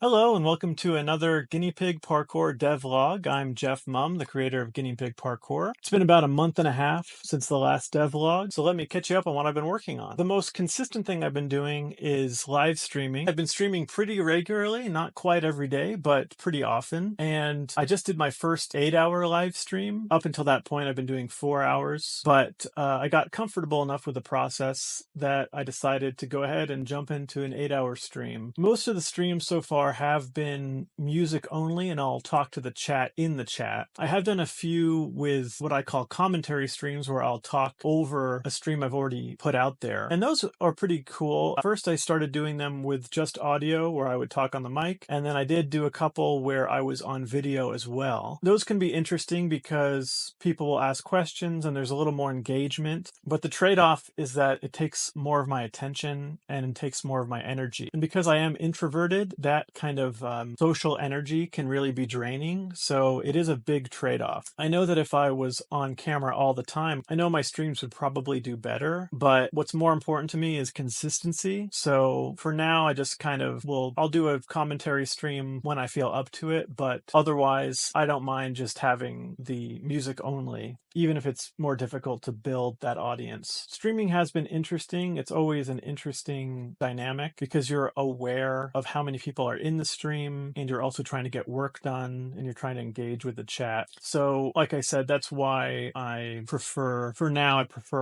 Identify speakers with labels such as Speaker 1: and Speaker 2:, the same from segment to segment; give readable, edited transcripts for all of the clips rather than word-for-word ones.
Speaker 1: Hello and welcome to another Guinea Pig Parkour devlog. I'm Jeff Mumm, the creator of Guinea Pig Parkour. It's been about a month and a half since the last devlog, so let me catch you up on what I've been working on. The most consistent thing I've been doing is live streaming. I've been streaming pretty regularly, not quite every day, but pretty often. And I just did my first 8-hour live stream. Up until that point, I've been doing 4 hours, but I got comfortable enough with the process that I decided to go ahead and jump into an 8-hour stream. Most of the streams so far have been music only, and I'll talk to the chat in the chat. I have done a few with what I call commentary streams where I'll talk over a stream I've already put out there. And those are pretty cool. First, I started doing them with just audio where I would talk on the mic. And then I did do a couple where I was on video as well. Those can be interesting because people will ask questions and there's a little more engagement. But the trade-off is that it takes more of my attention and it takes more of my energy. And because I am introverted, that kind of social energy can really be draining. So it is a big trade-off. I know that if I was on camera all the time, I know my streams would probably do better, but what's more important to me is consistency. So for now, I just kind of I'll do a commentary stream when I feel up to it, but otherwise I don't mind just having the music only, even if it's more difficult to build that audience. Streaming has been interesting. It's always an interesting dynamic because you're aware of how many people are in the stream and you're also trying to get work done and you're trying to engage with the chat. So like I said, that's why I prefer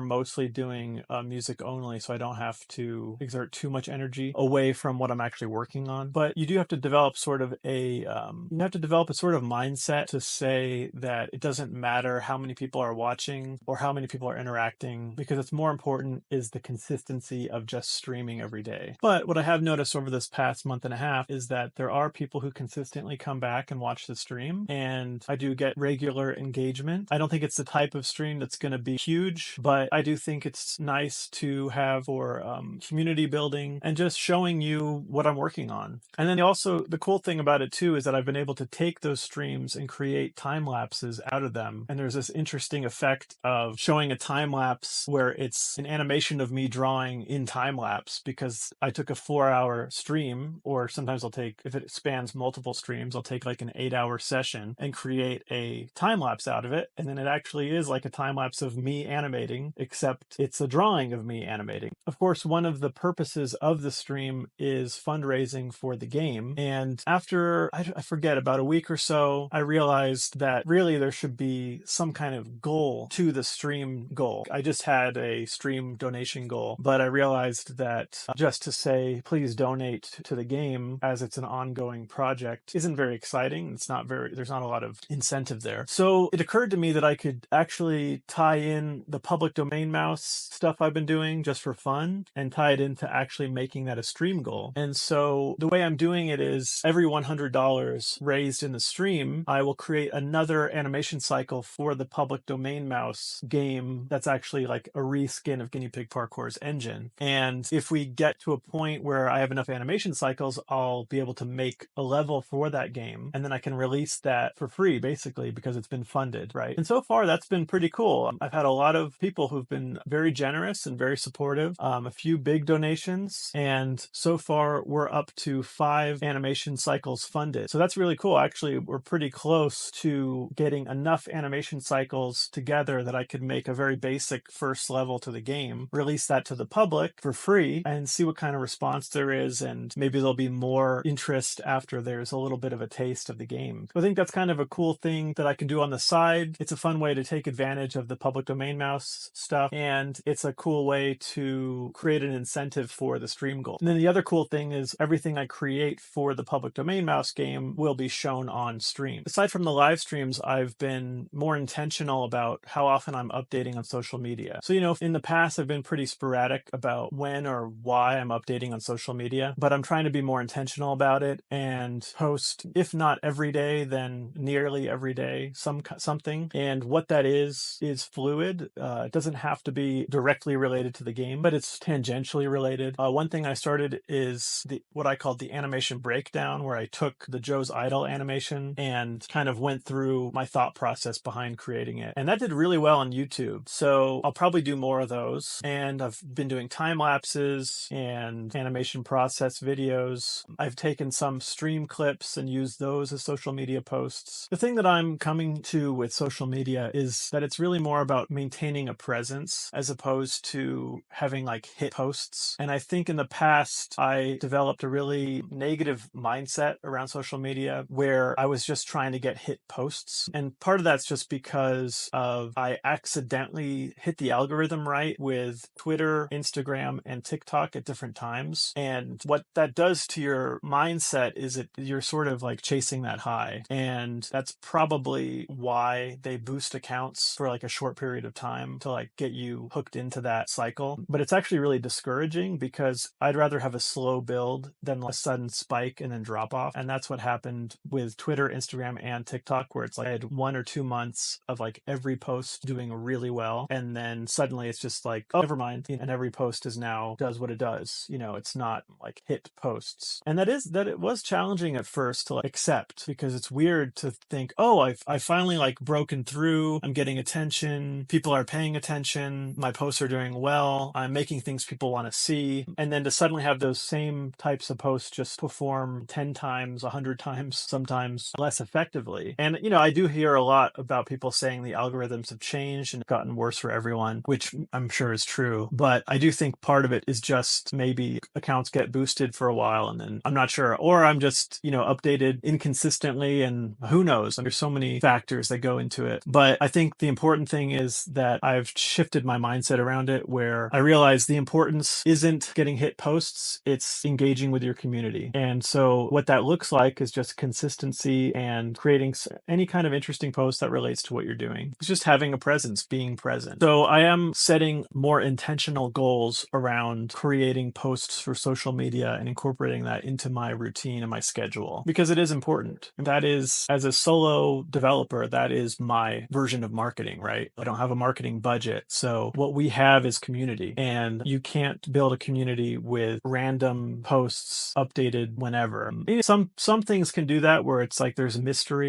Speaker 1: mostly doing music only, so I don't have to exert too much energy away from what I'm actually working on. But you do have to develop sort of a mindset to say that it doesn't matter how many people are watching or how many people are interacting, because it's more important is the consistency of just streaming every day. But what I have noticed over this past month and a half is that there are people who consistently come back and watch the stream, and I do get regular engagement. I don't think it's the type of stream that's going to be huge, but I do think it's nice to have for community building and just showing you what I'm working on. And then also the cool thing about it too is that I've been able to take those streams and create time lapses out of them. And there's this interesting effect of showing a time lapse where it's an animation of me drawing in time lapse, because I took a 4-hour stream, or sometimes I'll take, if it spans multiple streams, I'll take like an 8-hour session and create a time lapse out of it. And then it actually is like a time lapse of me animating, except it's a drawing of me animating. Of course, one of the purposes of the stream is fundraising for the game. And after, I forget, about a week or so, I realized that really there should be some kind of goal to the stream goal. I just had a stream donation goal, but I realized that just to say, please donate to the game as it's an ongoing project isn't very exciting. There's not a lot of incentive there. So it occurred to me that I could actually tie in the public domain mouse stuff I've been doing just for fun and tie it into actually making that a stream goal. And so the way I'm doing it is every $100 raised in the stream, I will create another animation cycle for the public domain mouse game that's actually like a reskin of Guinea Pig Parkour's engine. And if we get to a point where I have enough animation cycles, I'll be able to make a level for that game. And then I can release that for free, basically, because it's been funded, right? And so far, that's been pretty cool. I've had a lot of people who've been very generous and very supportive, a few big donations. And so far, we're up to 5 animation cycles funded. So that's really cool. Actually, we're pretty close to getting enough animation cycles together that I could make a very basic first level to the game, release that to the public for free, and see what kind of response there is. And maybe there'll be more interest after there's a little bit of a taste of the game. So I think that's kind of a cool thing that I can do on the side. It's a fun way to take advantage of the public domain mouse stuff, and it's a cool way to create an incentive for the stream goal. And then the other cool thing is everything I create for the public domain mouse game will be shown on stream. Aside from the live streams, I've been more intentional about how often I'm updating on social media. So, in the past, I've been pretty sporadic about when or why I'm updating on social media, but I'm trying to be more intentional about it and post, if not every day, then nearly every day, something. And what that is fluid. It doesn't have to be directly related to the game, but it's tangentially related. One thing I started is what I called the animation breakdown, where I took the Joe's Idol animation and kind of went through my thought process behind creating it. And that did really well on YouTube. So I'll probably do more of those. And I've been doing time lapses and animation process videos. I've taken some stream clips and used those as social media posts. The thing that I'm coming to with social media is that it's really more about maintaining a presence as opposed to having like hit posts. And I think in the past, I developed a really negative mindset around social media where I was just trying to get hit posts. And part of that's just because of I accidentally hit the algorithm right with Twitter, Instagram, and TikTok at different times. And what that does to your mindset is you're sort of like chasing that high. And that's probably why they boost accounts for like a short period of time to like get you hooked into that cycle. But it's actually really discouraging because I'd rather have a slow build than a sudden spike and then drop off. And that's what happened with Twitter, Instagram, and TikTok, where it's like I had 1 or 2 months of like every post doing really well. And then suddenly it's just like, oh, never mind. And every post is now does what it does. It's not like hit posts. And that it was challenging at first to like accept, because it's weird to think, oh, I finally like broken through. I'm getting attention. People are paying attention. My posts are doing well. I'm making things people want to see. And then to suddenly have those same types of posts just perform 10 times, 100 times, sometimes less effectively. And, I do hear a lot about people saying the algorithms have changed and gotten worse for everyone, which I'm sure is true. But I do think part of it is just maybe accounts get boosted for a while and then I'm not sure, or I'm just, updated inconsistently, and who knows? There's so many factors that go into it. But I think the important thing is that I've shifted my mindset around it, where I realize the importance isn't getting hit posts, it's engaging with your community. And so what that looks like is just consistency and creating any kind of interesting post that relates to what you're doing. It's just having a presence, being present. So I am setting more intentional goals around creating posts for social media and incorporating that into my routine and my schedule, because it is important. And that is, as a solo developer, that is my version of marketing, right? I don't have a marketing budget. So what we have is community, and you can't build a community with random posts updated whenever. Some things can do that where it's like there's a mystery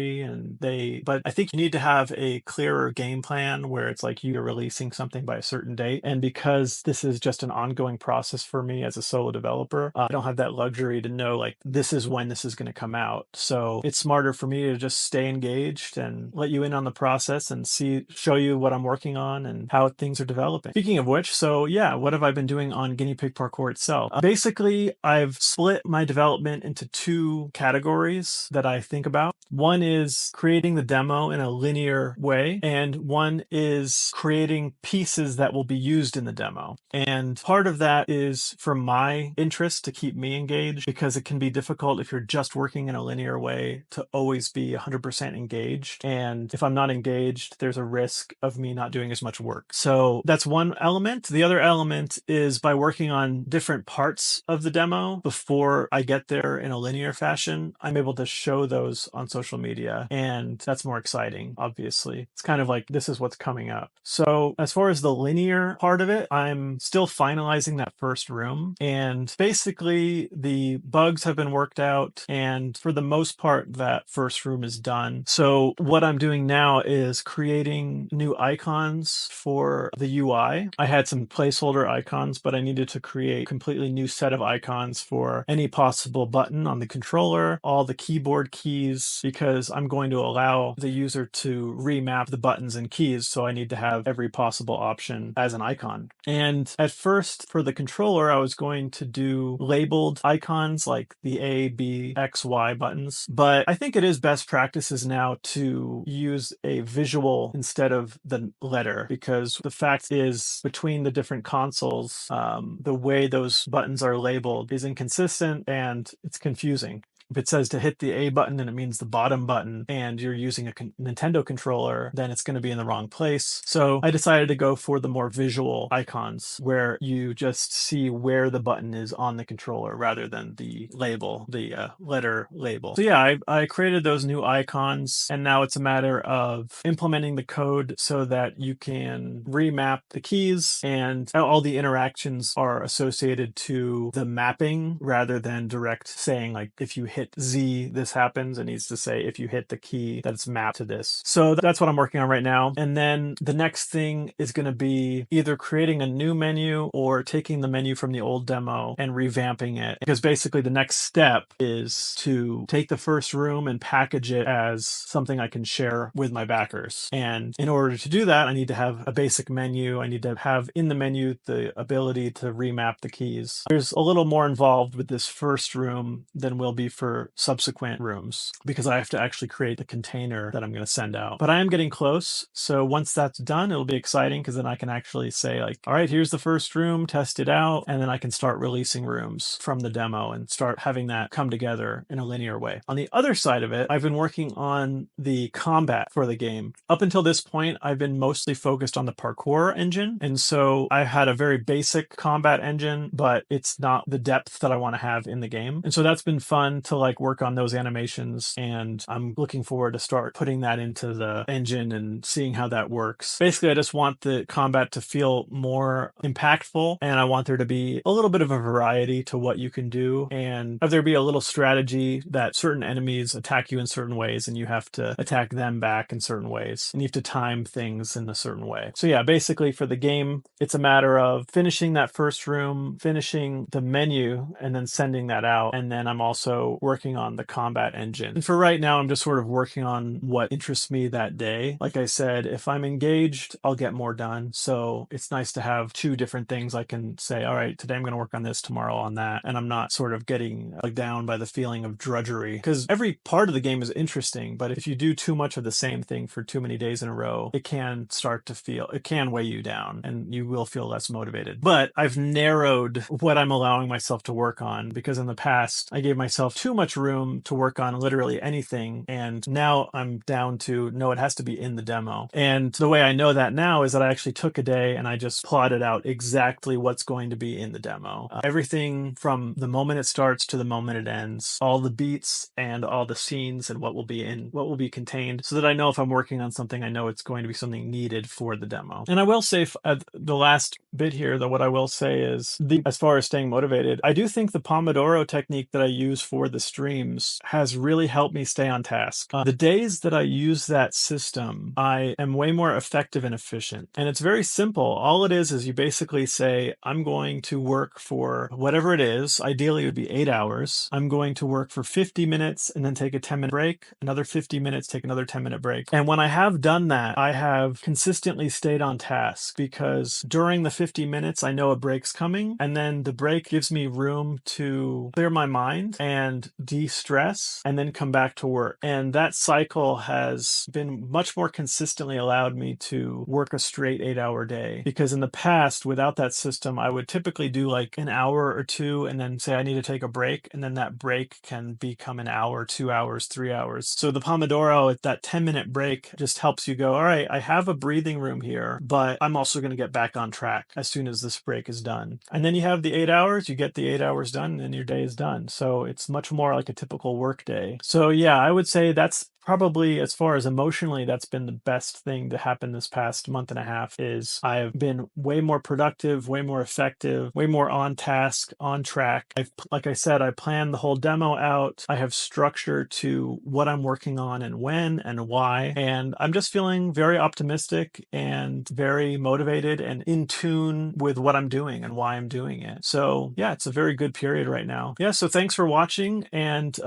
Speaker 1: but I think you need to have a clearer game plan where it's like you're releasing something by a certain date. And because this is just an ongoing process for me as a solo developer, I don't have that luxury to know like this is when this is going to come out. So it's smarter for me to just stay engaged and let you in on the process and show you what I'm working on and how things are developing. Speaking of which, so yeah, what have I been doing on Guinea Pig Parkour itself? Basically, I've split my development into 2 categories that I think about. One is creating the demo in a linear way, and one is creating pieces that will be used in the demo. And part of that is for my interest to keep me engaged, because it can be difficult if you're just working in a linear way to always be 100% engaged. And if I'm not engaged, there's a risk of me not doing as much work. So that's one element. The other element is by working on different parts of the demo before I get there in a linear fashion, I'm able to show those on social media. And that's more exciting, obviously. It's kind of like, this is what's coming up. So as far as the linear part of it, I'm still finalizing that first room. And basically, the bugs have been worked out. And for the most part, that first room is done. So what I'm doing now is creating new icons for the UI. I had some placeholder icons, but I needed to create a completely new set of icons for any possible button on the controller, all the keyboard keys, because I'm going to allow the user to remap the buttons and keys. So I need to have every possible option as an icon. And at first, for the controller, I was going to do labeled icons like the A, B, X, Y buttons. But I think it is best practices now to use a visual instead of the letter, because the fact is, between the different consoles, the way those buttons are labeled is inconsistent and it's confusing. If it says to hit the A button and it means the bottom button, and you're using a Nintendo controller, then it's going to be in the wrong place. So I decided to go for the more visual icons where you just see where the button is on the controller rather than the label, the letter label. So yeah, I created those new icons, and now it's a matter of implementing the code so that you can remap the keys, and all the interactions are associated to the mapping rather than direct saying like if you hit hit Z, this happens. It needs to say if you hit the key that it's mapped to this. So that's what I'm working on right now. And then the next thing is going to be either creating a new menu or taking the menu from the old demo and revamping it. Because basically the next step is to take the first room and package it as something I can share with my backers. And in order to do that, I need to have a basic menu. I need to have in the menu the ability to remap the keys. There's a little more involved with this first room than will be for subsequent rooms because I have to actually create the container that I'm going to send out. But I am getting close. So once that's done, it'll be exciting because then I can actually say like, all right, here's the first room, test it out. And then I can start releasing rooms from the demo and start having that come together in a linear way. On the other side of it, I've been working on the combat for the game. Up until this point, I've been mostly focused on the parkour engine. And so I had a very basic combat engine, but it's not the depth that I want to have in the game. And so that's been fun to like work on those animations. And I'm looking forward to start putting that into the engine and seeing how that works. Basically, I just want the combat to feel more impactful. And I want there to be a little bit of a variety to what you can do. And have there be a little strategy that certain enemies attack you in certain ways and you have to attack them back in certain ways. And you have to time things in a certain way. So yeah, basically for the game, it's a matter of finishing that first room, finishing the menu, and then sending that out. And then I'm also working on the combat engine. And for right now, I'm just sort of working on what interests me that day. Like I said, if I'm engaged, I'll get more done. So it's nice to have two different things I can say, all right, today I'm going to work on this, tomorrow on that. And I'm not sort of getting down by the feeling of drudgery because every part of the game is interesting. But if you do too much of the same thing for too many days in a row, it can weigh you down and you will feel less motivated. But I've narrowed what I'm allowing myself to work on because in the past, I gave myself too much room to work on literally anything. And now I'm down to, no, it has to be in the demo. And the way I know that now is that I actually took a day and I just plotted out exactly what's going to be in the demo. Everything from the moment it starts to the moment it ends, all the beats and all the scenes and what will be contained so that I know if I'm working on something, I know it's going to be something needed for the demo. And I will say the last bit here, though, what I will say is as far as staying motivated, I do think the Pomodoro technique that I use for the streams has really helped me stay on task. The days that I use that system, I am way more effective and efficient. And it's very simple. All it is you basically say, I'm going to work for whatever it is. Ideally, it would be 8 hours. I'm going to work for 50 minutes and then take a 10-minute break, another 50 minutes, take another 10-minute break. And when I have done that, I have consistently stayed on task because during the 50 minutes, I know a break's coming. And then the break gives me room to clear my mind and de-stress and then come back to work. And that cycle has been much more consistently allowed me to work a straight 8-hour day. Because in the past, without that system, I would typically do like an hour or two and then say I need to take a break. And then that break can become an hour, 2 hours, 3 hours. So the Pomodoro, that 10-minute break just helps you go, all right, I have a breathing room here, but I'm also going to get back on track as soon as this break is done. And then you have the 8 hours, you get the 8 hours done, and your day is done. So it's much more like a typical work day. So yeah, I would say that's probably, as far as emotionally, that's been the best thing to happen this past month and a half is I've been way more productive, way more effective, way more on task, on track. Like I said, I planned the whole demo out. I have structure to what I'm working on and when and why. And I'm just feeling very optimistic and very motivated and in tune with what I'm doing and why I'm doing it. So yeah, it's a very good period right now. Yeah, so thanks for watching. And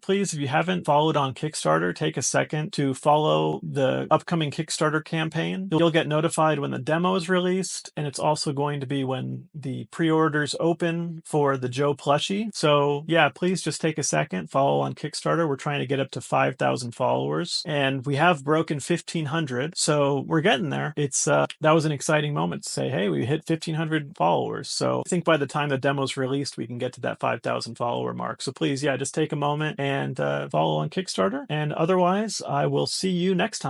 Speaker 1: please, if you haven't followed on Kickstarter, take a second to follow the upcoming Kickstarter campaign. You'll get notified when the demo is released, and it's also going to be when the pre-orders open for the Joe plushie. So yeah, please just take a second, follow on Kickstarter. We're trying to get up to 5,000 followers, and we have broken 1,500, so we're getting there. It's that was an exciting moment to say, hey, we hit 1,500 followers. So I think by the time the demo's released, we can get to that 5,000 follower mark. So please, yeah, just take a moment and follow on Kickstarter. And otherwise, I will see you next time.